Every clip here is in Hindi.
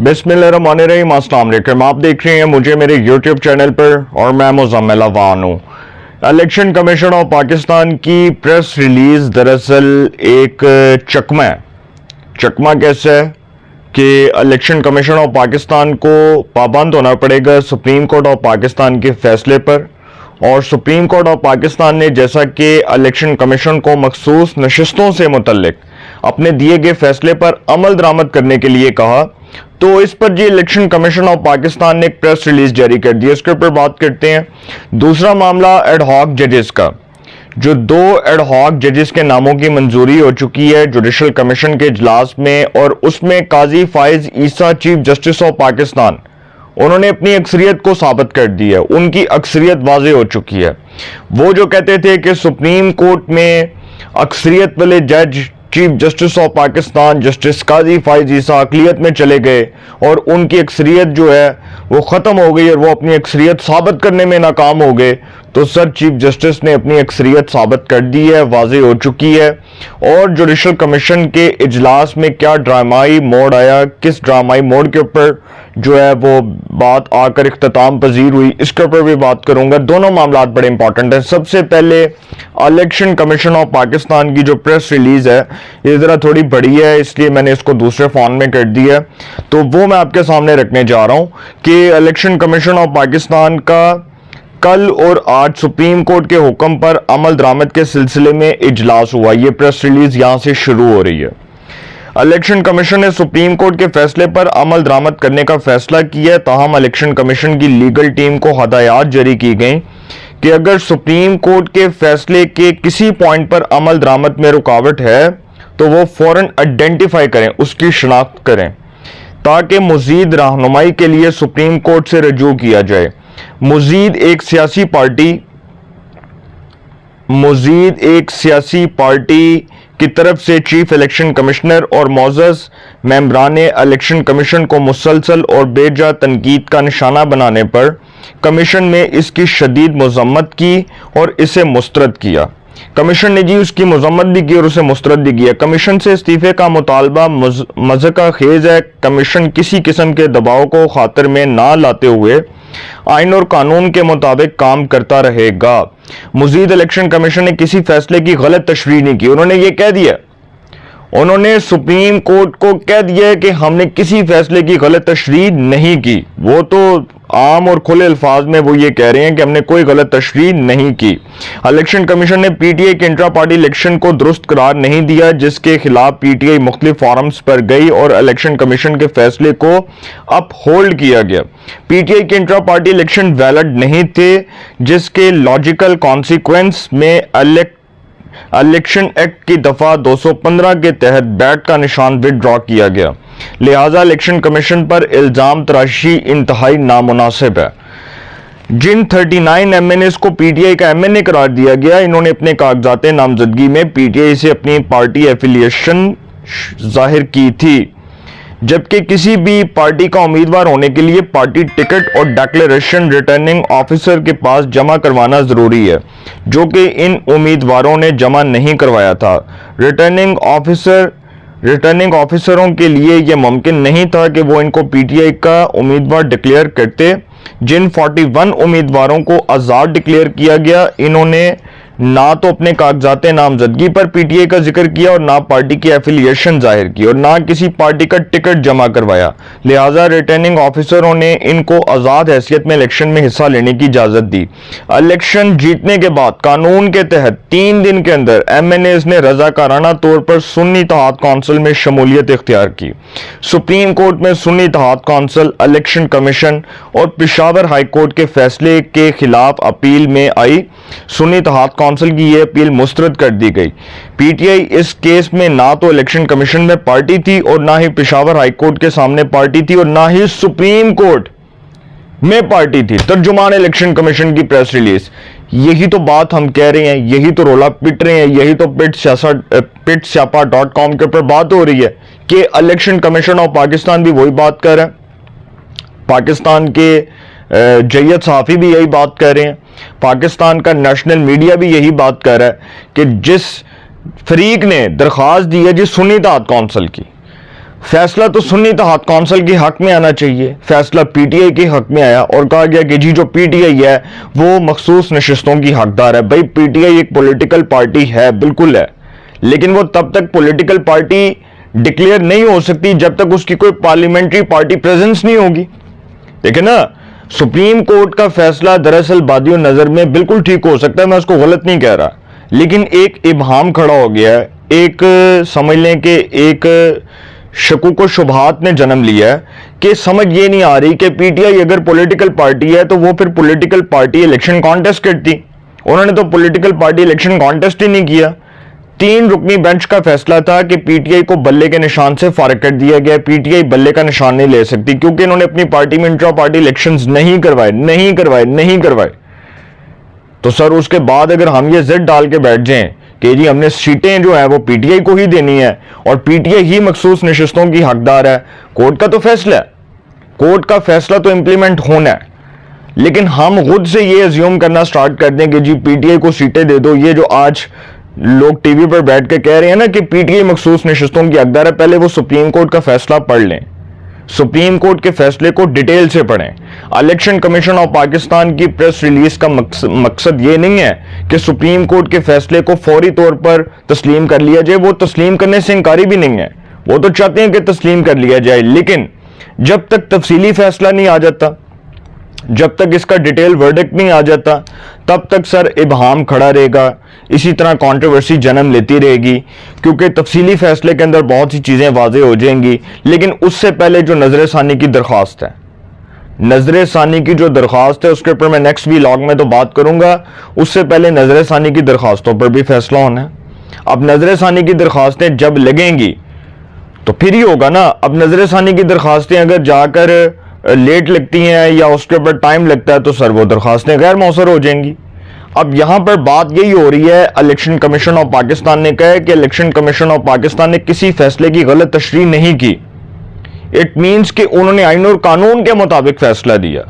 बिस्मिल्लाहिर्रहमानिर्रहीम, अस्सलाम वालेकुम। आप देख रहे हैं मुझे मेरे यूट्यूब चैनल पर और मैं मुज़म्मिल अवान हूँ। इलेक्शन कमीशन ऑफ पाकिस्तान की प्रेस रिलीज दरअसल एक चकमा है। चकमा कैसे है कि इलेक्शन कमीशन ऑफ पाकिस्तान को पाबंद होना पड़ेगा सुप्रीम कोर्ट ऑफ पाकिस्तान के फैसले पर, और सुप्रीम कोर्ट ऑफ पाकिस्तान ने जैसा कि इलेक्शन कमीशन को मखसूस नशिस्तों से मुतल्लिक अपने दिए गए फैसले पर अमल दरामद करने के लिए कहा, तो इस पर जी इलेक्शन कमीशन ऑफ पाकिस्तान ने एक प्रेस रिलीज जारी कर दी। इसके ऊपर बात करते हैं। दूसरा मामला एडहॉक जजेस का, जो 2 एडहॉक जजेस के नामों की मंजूरी हो चुकी है जुडिशल कमीशन के इजलास में, और उसमें काजी फाइज ईसा चीफ जस्टिस ऑफ पाकिस्तान, उन्होंने अपनी अक्सरियत को साबित कर दी है। उनकी अक्सरियत वाज़ेह हो चुकी है। वो जो कहते थे कि सुप्रीम कोर्ट में अक्सरियत वाले जज chief justice of Pakistan justice Qazi Faez Isa अकलियत में चले गए और उनकी अक्सरियत जो है वो ख़त्म हो गई और वो अपनी अक्सरियत साबित करने में नाकाम हो गए, तो सर चीफ जस्टिस ने अपनी अक्सरियत साबित कर दी है, वाज़ेह हो चुकी है। और जुडिशल कमीशन के इजलास में क्या ड्रामाई मोड़ आया, किस ड्रामाई मोड़ के ऊपर जो है वो बात आकर इख्तिताम पजीर हुई, इसके ऊपर भी बात करूंगा। दोनों मामला बड़े इंपॉर्टेंट हैं। सबसे पहले इलेक्शन कमीशन ऑफ पाकिस्तान की जो प्रेस रिलीज है ये ज़रा थोड़ी बड़ी है, इसलिए मैंने इसको दूसरे फ़ॉन में कर दिया है, तो वो मैं आपके सामने रखने जा रहा हूं कि इलेक्शन कमीशन ऑफ पाकिस्तान का कल और आज सुप्रीम कोर्ट के हुक्म पर अमल दरामद के सिलसिले में इजलास हुआ। ये प्रेस रिलीज यहां से शुरू हो रही है। इलेक्शन कमीशन ने सुप्रीम कोर्ट के फैसले पर अमल दरामद करने का फैसला किया है। ताहम इलेक्शन कमीशन की लीगल टीम को हदायत जारी की गई कि अगर सुप्रीम कोर्ट के फैसले के किसी पॉइंट पर अमल दरामद में रुकावट है तो वो फौरन आइडेंटिफाई करें, उसकी शनाख्त करें, ताकि मजीद रहनुमाई के लिए सुप्रीम कोर्ट से रजू किया जाए। मजीद एक सियासी पार्टी की तरफ से चीफ इलेक्शन कमिश्नर और मोअज़्ज़ज़ मेंबरान इलेक्शन कमीशन को मुसलसल और बेजा तनकीद का निशाना बनाने पर कमीशन ने इसकी शदीद मज़म्मत की और इसे मुस्तरद किया। कमीशन ने जी उसकी मज़म्मत भी की और उसे मुस्तरद भी किया। कमीशन से इस्तीफे का मुतालबा मज़का खेज है। कमीशन किसी किस्म के दबाव को खातिर में ना लाते हुए आइन और कानून के मुताबिक काम करता रहेगा। मज़ीद इलेक्शन कमीशन ने किसी फैसले की गलत तशरीह नहीं की। उन्होंने ये कह दिया, उन्होंने सुप्रीम कोर्ट को कह दिया कि हमने किसी फैसले की गलत तशरीह नहीं की। वो तो आम और खुले अल्फाज में वो ये कह रहे हैं कि हमने कोई गलत तशरीह नहीं की। इलेक्शन कमीशन ने पीटीआई के इंट्रा पार्टी इलेक्शन को दुरुस्त करार नहीं दिया, जिसके खिलाफ पीटीआई मुख्तलिफ फॉरम्स पर गई और इलेक्शन कमीशन के फैसले को अप होल्ड किया गया। पीटीआई के इंट्रा पार्टी इलेक्शन वैलिड नहीं थे, जिसके लॉजिकल कॉन्सिक्वेंस में इलेक्शन एक्ट की दफा 215 के तहत बैट का निशान विदड्रॉ किया गया। लिहाजा इलेक्शन कमीशन पर इल्जाम तराशी इंतहाई नामुनासिब है। जिन 39 एमएनएस को पीटीआई का एमएनए करार दिया गया, इन्होंने अपने कागजात नामजदगी में पीटीआई से अपनी पार्टी एफिलिएशन जाहिर की थी, जबकि किसी भी पार्टी का उम्मीदवार होने के लिए पार्टी टिकट और डिक्लेरेशन रिटर्निंग ऑफिसर के पास जमा करवाना जरूरी है, जो कि इन उम्मीदवारों ने जमा नहीं करवाया था। रिटर्निंग ऑफिसरों के लिए यह मुमकिन नहीं था कि वो इनको पीटीआई का उम्मीदवार डिक्लेयर करते। जिन 41 उम्मीदवारों को आज़ाद डिक्लेयर किया गया, इन्होंने ना तो अपने कागजात नामजदगी पर पीटीआई का जिक्र किया और ना पार्टी की एफिलिएशन जाहिर की और ना किसी पार्टी का टिकट जमा करवाया। लिहाजा रिटर्निंग ऑफिसरों ने इनको आज़ाद हैसियत में इलेक्शन में हिस्सा लेने की इजाज़त दी। इलेक्शन जीतने के बाद कानून के तहत 3 दिन के अंदर एमएनएस ने रजाकाराना तौर पर सुन्नी इत्तेहाद कौंसिल में शमूलियत इख्तियार की। सुप्रीम कोर्ट में सुन्नी इत्तेहाद कौंसिल, इलेक्शन कमीशन और पेशावर हाई कोर्ट के फैसले के खिलाफ अपील में आई। सुन्नी इत्तेहाद काउंसिल की यह अपील मुस्तरद कर दी गई। पीटीआई इस केस में ना तो इलेक्शन कमीशन में पार्टी थी और ना ही पेशावर हाई कोर्ट के सामने पार्टी थी और ना ही सुप्रीम कोर्ट में पार्टी थी। तर्जुमान इलेक्शन कमीशन की प्रेस रिलीज, यही तो बात हम कह रहे हैं, यही तो रोला पिट रहे हैं, यही तो pitSyapa.com के ऊपर बात हो रही है कि इलेक्शन कमीशन ऑफ पाकिस्तान भी वही बात कर रहा है, पाकिस्तान के जय्यद सहाफ़ी भी यही बात कर रहे हैं, पाकिस्तान का नेशनल मीडिया भी यही बात कर रहा है कि जिस फरीक ने दरख्वास्त दी है जी सुन्नी इत्तेहाद कौंसिल की, फैसला तो सुन्नी इत्तेहाद कौंसिल के हक में आना चाहिए, फैसला पीटीआई के हक में आया और कहा गया कि जी जो पीटीआई है वो मखसूस नशिस्तों की हकदार है। भाई पीटीआई एक पॉलिटिकल पार्टी है, बिल्कुल है, लेकिन वो तब तक पॉलिटिकल पार्टी डिक्लेयर नहीं हो सकती जब तक उसकी कोई पार्लियामेंट्री पार्टी प्रेजेंस नहीं होगी। देखिए ना, सुप्रीम कोर्ट का फैसला दरअसल बादियों नजर में बिल्कुल ठीक हो सकता है, मैं उसको गलत नहीं कह रहा, लेकिन एक इबहाम खड़ा हो गया है, एक समझ लें कि एक शकूक व शुबहात ने जन्म लिया है कि समझ ये नहीं आ रही कि पीटीआई अगर पॉलिटिकल पार्टी है तो वो फिर पॉलिटिकल पार्टी इलेक्शन कॉन्टेस्ट करती। उन्होंने तो पॉलिटिकल पार्टी इलेक्शन कॉन्टेस्ट ही नहीं किया। 3 रुकनी बेंच का फैसला था कि पीटीआई को बल्ले के निशान से फारिग कर दिया गया। पीटीआई बल्ले का निशान नहीं ले सकती क्योंकि इन्होंने अपनी पार्टी में इंट्रा पार्टी इलेक्शंस नहीं करवाए। तो सर उसके बाद अगर हम ये जिद डाल के बैठ जाएं कि जी हमने सीटें जो है वो पीटीआई को ही देनी है और पीटीआई ही मखसूस नशिस्तों की हकदार है, कोर्ट का तो फैसला है, कोर्ट का फैसला तो इंप्लीमेंट होना है, लेकिन हम खुद से ये अज्यूम करना स्टार्ट कर दें कि जी पीटीआई को सीटें दे दो। ये जो आज लोग टीवी पर बैठ के कह रहे हैं ना कि पीटीआई मखसूस नशिस्तों की हकदार है, पहले वो सुप्रीम कोर्ट का फैसला पढ़ लें, सुप्रीम कोर्ट के फैसले को डिटेल से पढ़ें। इलेक्शन कमीशन ऑफ पाकिस्तान की प्रेस रिलीज का मकसद ये नहीं है कि सुप्रीम कोर्ट के फैसले को फौरी तौर पर तस्लीम कर लिया जाए, वो तस्लीम करने से इंकारी भी नहीं है, वो तो चाहते हैं कि तस्लीम कर लिया जाए, लेकिन जब तक तफसीली फैसला नहीं आ जाता, जब तक इसका डिटेल वर्डिक्ट नहीं आ जाता, तब तक सर इबहाम खड़ा रहेगा, इसी तरह कंट्रोवर्सी जन्म लेती रहेगी, क्योंकि तफसीली फैसले के अंदर बहुत सी चीज़ें वाज़ेह हो जाएंगी। लेकिन उससे पहले जो नजर सानी की दरख्वास्त है, नजर सानी की जो दरख्वास्त है उसके ऊपर मैं नेक्स्ट व्लॉग में तो बात करूंगा, उससे पहले नजर सानी की दरख्वास्तों पर भी फैसला होना है। अब नजर सानी की दरख्वास्तें जब लगेंगी तो फिर ही होगा ना। अब नजर सानी की दरख्वास्तें अगर जाकर लेट लगती हैं या उसके ऊपर टाइम लगता है तो सर वो दरख्वास्तें गैर मौसर हो जाएंगी। अब यहां पर बात यही हो रही है, इलेक्शन कमीशन ऑफ पाकिस्तान ने कहा है कि इलेक्शन कमीशन ऑफ पाकिस्तान ने किसी फैसले की गलत तशरीह नहीं की। इट मीन्स कि उन्होंने आईन और कानून के मुताबिक फैसला दिया,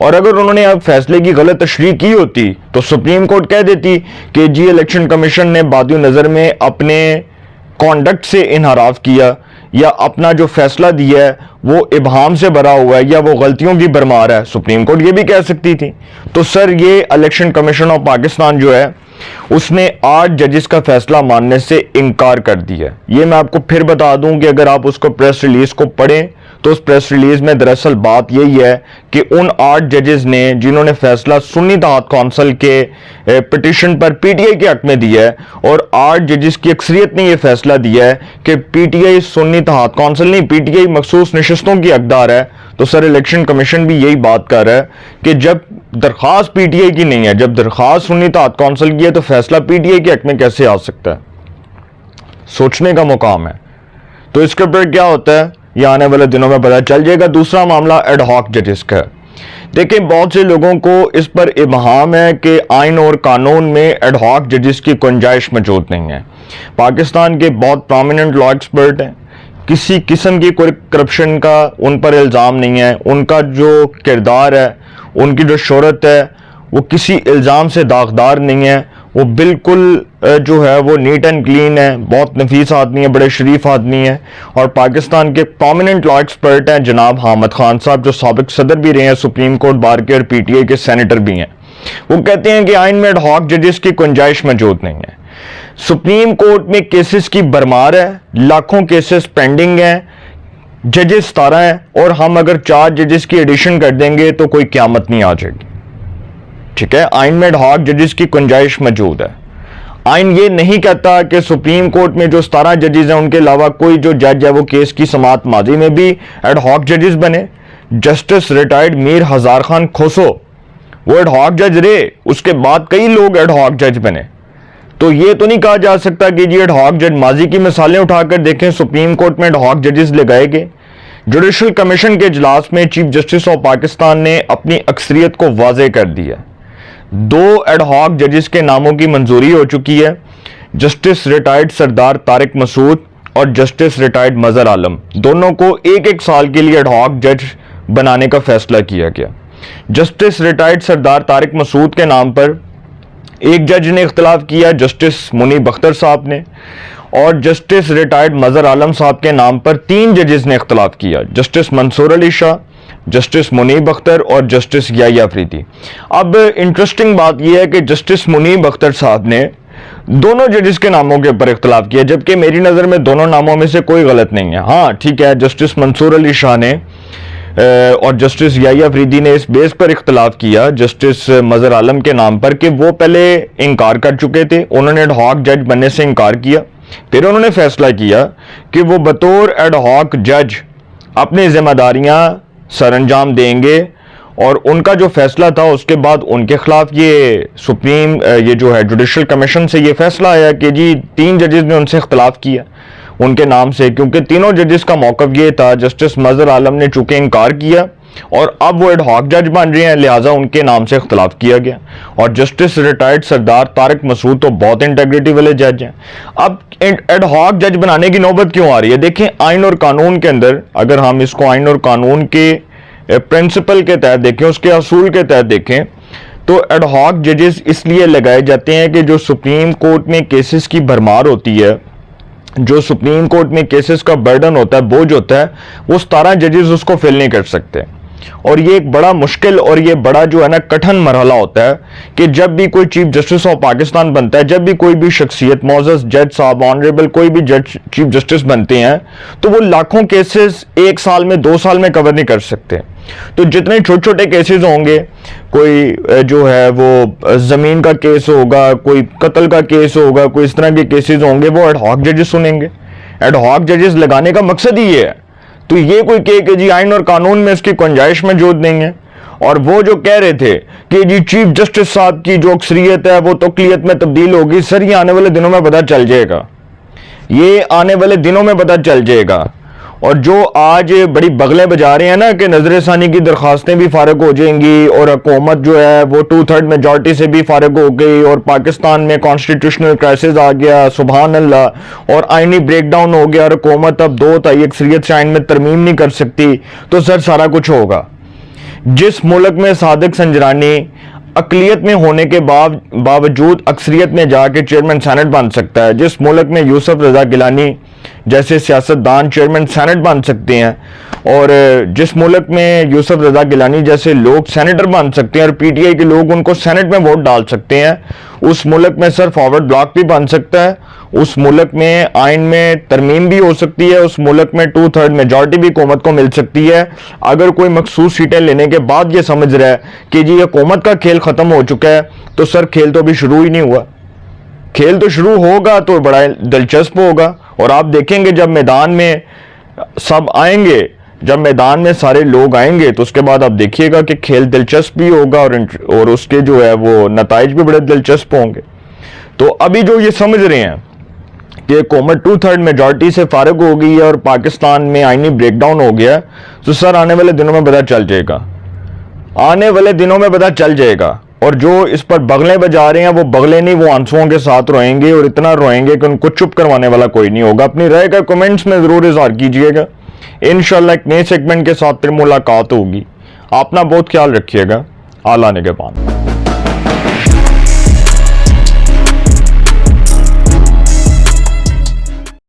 और अगर उन्होंने अब फैसले की गलत तशरीह की होती तो सुप्रीम कोर्ट कह देती कि जी इलेक्शन कमीशन ने बादियों नजर में अपने कॉन्डक्ट से इनहराफ किया या अपना जो फैसला दिया है वो इबहाम से भरा हुआ है या वो गलतियों की भरमार है, सुप्रीम कोर्ट ये भी कह सकती थी। तो सर ये इलेक्शन कमीशन ऑफ पाकिस्तान जो है उसने 8 जजेस का फैसला मानने से इनकार कर दिया। ये मैं आपको फिर बता दूं कि अगर आप उसको प्रेस रिलीज को पढ़ें तो उस प्रेस रिलीज में दरअसल बात यही है कि उन 8 जजेस ने जिन्होंने फैसला सुन्नी इत्तेहाद कौंसिल के पिटीशन पर पीटीआई के हक में दिया है, और 8 जजेस की अक्सरियत ने यह फैसला दिया है कि पीटीआई सुन्नी इत्तेहाद कौंसिल नहीं, पीटीआई मखसूस नशिस्तों की हकदार है। तो सर इलेक्शन कमीशन भी यही बात कर रहा है कि जब दरख्वास्त पीटीआई की नहीं है, जब दरख्वास्त सुन्नी इत्तेहाद कौंसिल की है तो फैसला पीटीआई के हक में कैसे आ सकता है? सोचने का मुकाम है। तो इसके ऊपर क्या होता है ये आने वाले दिनों में पता चल जाएगा। दूसरा मामला एड हॉक जजेस का है। देखिए बहुत से लोगों को इस पर इबहाम है कि आइन और कानून में एड हॉक जजेस की गुंजाइश मौजूद नहीं है। पाकिस्तान के बहुत प्रोमिनेंट लॉ एक्सपर्ट हैं, किसी किस्म की कोई करप्शन का उन पर इल्ज़ाम नहीं है, उनका जो किरदार है, उनकी जो शोहरत है वो किसी इल्ज़ाम से दागदार नहीं है, वो बिल्कुल जो है वो नीट एंड क्लीन है, बहुत नफीस आदमी है, बड़े शरीफ आदमी है। और पाकिस्तान के प्रोमिनेंट लॉ एक्सपर्ट हैं जनाब हामिद खान साहब, जो साबिक सदर भी रहे हैं सुप्रीम कोर्ट बार के और पीटीआई के सेनेटर भी हैं। वो कहते हैं कि आइन में एड हॉक जजेस की गुंजाइश मौजूद नहीं है। सुप्रीम कोर्ट में केसेस की भरमार है, लाखों केसेस पेंडिंग हैं, जजेस 17 हैं, और हम अगर 4 जजेस की एडिशन कर देंगे तो कोई क़यामत नहीं आ जाएगी। ठीक है, आइन में एड हॉक जजेस की गुंजाइश मौजूद है। आइन ये नहीं कहता कि सुप्रीम कोर्ट में जो 17 जजेस हैं उनके अलावा कोई जो जज है वो केस की समाअत माजी में भी एड हॉक जजेस बने। जस्टिस रिटायर्ड मीर हजार खान खोसो वो एड हॉक जज रहे, उसके बाद कई लोग एड हॉक जज बने। तो ये तो नहीं कहा जा सकता कि जी एड हॉक जज, माजी की मिसालें उठाकर देखें, सुप्रीम कोर्ट में एड हॉक जजेस लगाए गए। जुडिशल कमीशन के इजलास में चीफ जस्टिस ऑफ पाकिस्तान ने अपनी अक्सरियत को वाज़ेह कर दिया। 2 एड हॉक जजेस के नामों की मंजूरी हो चुकी है, जस्टिस रिटायर्ड सरदार तारिक मसूद और जस्टिस रिटायर्ड मजहर आलम, दोनों को 1-1 साल के लिए एड हॉक जज बनाने का फैसला किया गया। जस्टिस रिटायर्ड सरदार तारिक मसूद के नाम पर एक जज ने इख्तलाफ किया जस्टिस मुनीब अख्तर साहब ने, और जस्टिस रिटायर्ड मजहर आलम साहब के नाम पर 3 जजेस ने इख्तलाफ किया, जस्टिस मंसूर अली शाह, जस्टिस मुनीब अख्तर और जस्टिस याह्या अफरीदी। अब इंटरेस्टिंग बात यह है कि जस्टिस मुनीब अख्तर साहब ने दोनों जजेस के नामों के ऊपर इख्तलाफ किया, जबकि मेरी नज़र में दोनों नामों में से कोई गलत नहीं है। हाँ ठीक है, जस्टिस मंसूर अली शाह ने और जस्टिस याह्या अफरीदी ने इस बेस पर इख्तलाफ किया जस्टिस मजहर आलम के नाम पर कि वो पहले इनकार कर चुके थे, उन्होंने एड हॉक जज बनने से इनकार किया, फिर उन्होंने फैसला किया कि वो बतौर एड हॉक जज अपनी जिम्मेदारियां सरअंजाम देंगे, और उनका जो फैसला था उसके बाद उनके खिलाफ ये सुप्रीम ये जो है जुडिशल कमीशन से ये फैसला आया कि जी 3 जजेस ने उनसे इख्तलाफ किया उनके नाम से, क्योंकि तीनों जजेस का मौक़िफ़ ये था, जस्टिस मजहर आलम ने चूंकि इनकार किया और अब वो एड हॉक जज बन रहे हैं, लिहाजा उनके नाम से इख्तलाफ किया गया। और जस्टिस रिटायर्ड सरदार तारिक मसूद तो बहुत इंटेग्रिटी वाले जज हैं। अब एड हॉक जज बनाने की नौबत क्यों आ रही है? देखें, आइन और कानून के अंदर अगर हम इसको आइन और कानून के प्रिंसिपल के तहत देखें, उसके असूल के तहत देखें, तो एड हॉक जजेस इसलिए लगाए जाते हैं कि जो सुप्रीम कोर्ट में केसेस की भरमार होती है, जो सुप्रीम कोर्ट में केसेस का बर्डन होता है, बोझ होता है, वो 17 जजेस उसको फिल नहीं कर सकते। और ये एक बड़ा मुश्किल और ये बड़ा जो है ना कठिन मरहला होता है कि जब भी कोई चीफ जस्टिस ऑफ पाकिस्तान बनता है, जब भी कोई भी शख्सियत मोअज़्ज़ज़ जज साहब ऑनरेबल कोई भी जज चीफ जस्टिस बनते हैं, तो वो लाखों केसेस 1 साल में 2 साल में कवर नहीं कर सकते। तो जितने छोटे छोटे केसेस होंगे, कोई जो है वो जमीन का केस होगा, कोई कत्ल का केस होगा, कोई इस तरह के केसेस होंगे, वो एड हॉक जजेस सुनेंगे। एड हॉक जजेस लगाने का मकसद ही ये है। तो ये कोई कहे कि जी आइन और कानून में इसकी गुंजाइश मौजूद नहीं है, और वो जो कह रहे थे कि जी चीफ जस्टिस साहब की जो अक्सरियत है वो तौक़ीयत में तब्दील होगी, सर ये आने वाले दिनों में पता चल जाएगा, ये आने वाले दिनों में पता चल जाएगा। और जो आज बड़ी बगलें बजा रहे हैं ना कि नजर सानी की दरखास्तें भी फारग हो जाएंगी और हुकूमत जो है वो 2/3 मेजॉरिटी से भी फारग हो गई और पाकिस्तान में कॉन्स्टिट्यूशनल क्राइसिस आ गया, सुबहान अल्लाह, और आइनी ब्रेकडाउन हो गया और हुकूमत अब 2/3 अक्सरियत से आइन में तरमीम नहीं कर सकती, तो सर सारा कुछ होगा। जिस मुल्क में सादिक संजरानी अकलियत में होने के बावजूद अक्सरियत में जाके चेयरमैन सेनेट बन सकता है, जिस मुल्क में यूसुफ रजा गिलानी जैसे सियासतदान चेयरमैन सेनेट बन सकते हैं, और जिस मुल्क में यूसुफ रजा गिलानी जैसे लोग सेनेटर बन सकते हैं और पीटीआई के लोग उनको सेनेट में वोट डाल सकते हैं, उस मुल्क में सर फॉरवर्ड ब्लॉक भी बन सकता है, उस मुल्क में आइन में तरमीम भी हो सकती है, उस मुल्क में 2/3 मेजॉरिटी भी हुकूमत को मिल सकती है। अगर कोई मखसूस सीटें लेने के बाद ये समझ रहा है कि जी हुकूमत का खेल खत्म हो चुका है, तो सर खेल तो अभी शुरू ही नहीं हुआ। खेल तो शुरू होगा तो बड़ा दिलचस्प होगा, और आप देखेंगे जब मैदान में सब आएंगे, जब मैदान में सारे लोग आएंगे, तो उसके बाद आप देखिएगा कि खेल दिलचस्प भी होगा और उसके जो है वो नताइज भी बड़े दिलचस्प होंगे। तो अभी जो ये समझ रहे हैं कि हुकूमत 2/3 मेजॉरिटी से फारग हो गई है और पाकिस्तान में आइनी ब्रेकडाउन हो गया, तो सर आने वाले दिनों में पता चल जाएगा, आने वाले दिनों में पता चल जाएगा। और जो इस पर बगलें बजा रहे हैं वो बगले नहीं, वो आंसुओं के साथ रोएंगे, और इतना रोएंगे कि उनको चुप करवाने वाला कोई नहीं होगा। अपनी राय का कमेंट्स में जरूर इज़हार कीजिएगा। इंशाल्लाह एक नए सेगमेंट के साथ फिर मुलाकात होगी। अपना बहुत ख्याल रखिएगा। आला निगहबान।